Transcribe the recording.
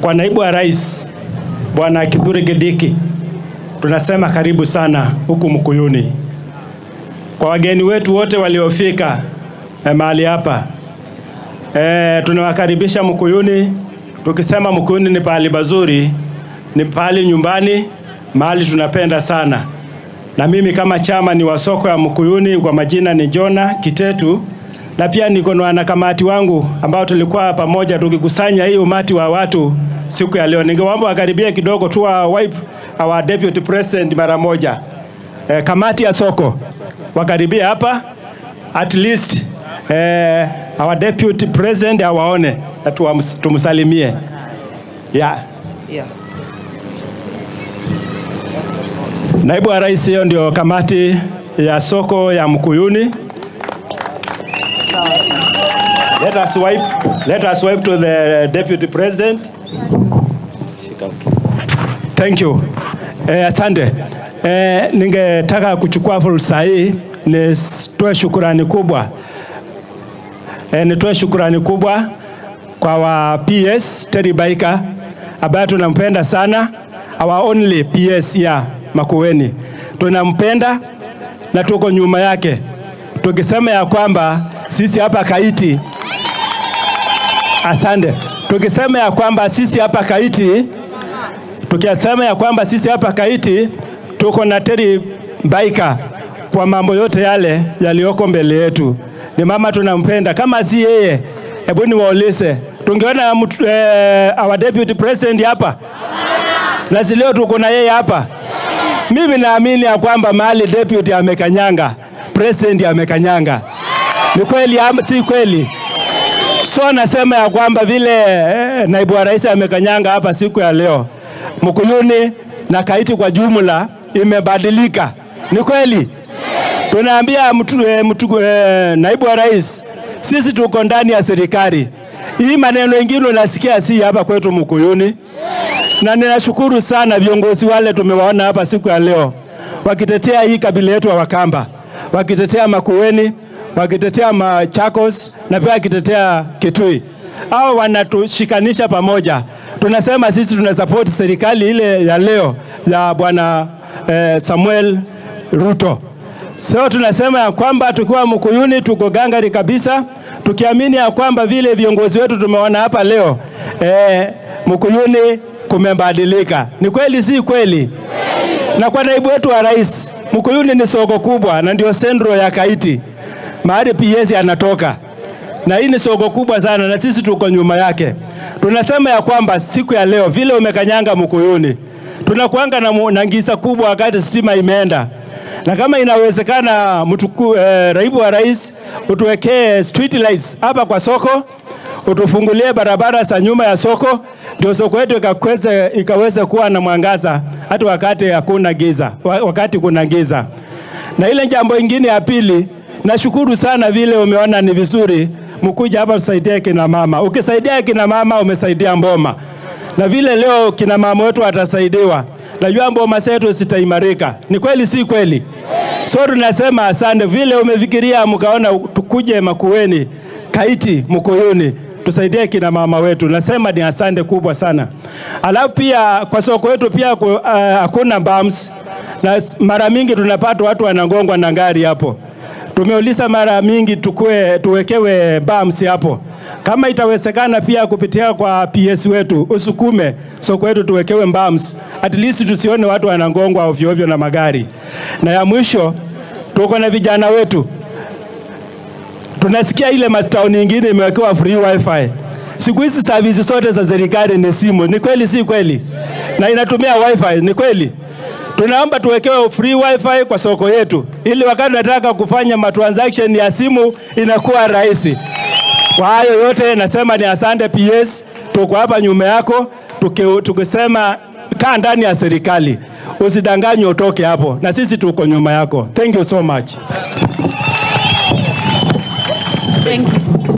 Kwa naibu wa rais Bwana Kithure Kindiki, tunasema karibu sana huku Mkuyuni. Kwa wageni wetu wote waliofika mahali hapa, tunawakaribisha Mkuyuni. Tukisema Mkuyuni ni pahali pazuri, ni pahali nyumbani, mahali tunapenda sana. Na mimi kama chama ni wa soko ya Mkuyuni, kwa majina ni Jona Kitetu, na pia niko na wanakamati wangu ambao tulikuwa pamoja tukikusanya hii umati wa watu siku ya leo. Ningewaomba wakaribia kidogo tu wipe our deputy president mara moja. Kamati ya soko wakaribia hapa, at least our deputy president awaone na tumsalimie. Yeah. Naibu wa rais, hiyo ndio kamati ya soko ya Mkuyuni. Let us wipe to the deputy president. Thank you. Asante. Ningetaka kuchukua fursa hii nitoe shukrani kubwa. Nitoe shukrani kubwa kwa wa PS Terry Baika ambaye tunampenda sana, our only PS ya Makueni. Tunampenda na tuko nyuma yake. Tukisema ya kwamba sisi hapa Kaiti, asante. Tukisema ya kwamba sisi hapa Kaiti, tuko na Terry Baika kwa mambo yote yale yalioko mbele yetu. Ni mama tunampenda. Kama si yeye, hebu niwaulize, tungeona our deputy president hapa? Na si leo tuko na yeye hapa? Mimi naamini ya kwamba mahali deputy amekanyanga, president amekanyanga. Ni kweli ama si kweli? So nasema ya kwamba vile naibu wa rais amekanyanga hapa siku ya leo, Mkuyuni na Kaiti kwa jumla imebadilika. Ni kweli? Tunaambia naibu wa rais, sisi tuko ndani ya serikali. Hii maneno mengine unasikia si hapa kwetu Mkuyuni. Na ninashukuru sana viongozi wale tumewaona hapa siku ya leo, wakitetea hii kabila yetu wa Wakamba, wakitetea Makueni, wakitetea Machakos, na pia wakitetea Kitui. Hao wanatushikanisha pamoja. Tunasema sisi tunasupport serikali ile ya leo ya Bwana Samuel Ruto. So tunasema ya kwamba tukiwa Mkuyuni tuko gangari kabisa, tukiamini ya kwamba vile viongozi wetu tumeona hapa leo, Mkuyuni kumebadilika. Ni kweli si kweli? Na kwa naibu wetu wa rais, Mkuyuni ni soko kubwa na ndio sentro ya Kaiti, mahali PS anatoka. Na hii ni soko kubwa sana na sisi tuko nyuma yake. Tunasema ya kwamba siku ya leo vile umekanyanga Mkuyuni, tunakuanga na ngisa kubwa wakati stima imeenda. Na kama inawezekana naibu wa rais utuwekee street lights hapa kwa soko, utufungulie barabara za nyuma ya soko, ndio soko yetu ikaweze kuwa na mwangaza hata wakati hakuna giza, wakati kuna giza. Na ile jambo lingine ya pili, nashukuru sana vile umeona ni vizuri mkuja hapa kusaidia kina mama. Ukisaidia kina mama umesaidia Mboma. Na vile leo kina mama wetu watasaidiwa, najua Mboma zetu zitaimarika. Ni kweli si kweli? So tunasema asante vile umefikiria mkaona tukuje Makueni, Kaiti, Mkuyuni, tusaidie kina mama wetu. Nasema ni asante kubwa sana. Alafu pia kwa soko wetu pia hakuna bumps. Na mara mingi tunapata watu wanangongwa na gari hapo. Tumeuliza mara mingi tuwekewe bumps hapo. Kama itawezekana pia kupitia kwa PS wetu, usukume soko wetu tuwekewe bumps. At least tusione watu wanangongwa ovyo ovyo na magari. Na ya mwisho, tuko na vijana wetu. Tunasikia ile town nyingine imewekewa free wifi. Siku hizi service zote za serikali ni simu. Ni kweli si kweli? Na inatumia wifi. Ni kweli? Tunaomba tuwekewe free wifi kwa soko yetu, ili wakati nataka kufanya transaction ya simu inakuwa rahisi. Kwa hayo yote nasema ni asante PS, tuko hapa nyuma yako, tukisema kaa ndani ya serikali. Usidanganywe utoke hapo, na sisi tuko nyuma yako. Thank you so much. Thank you.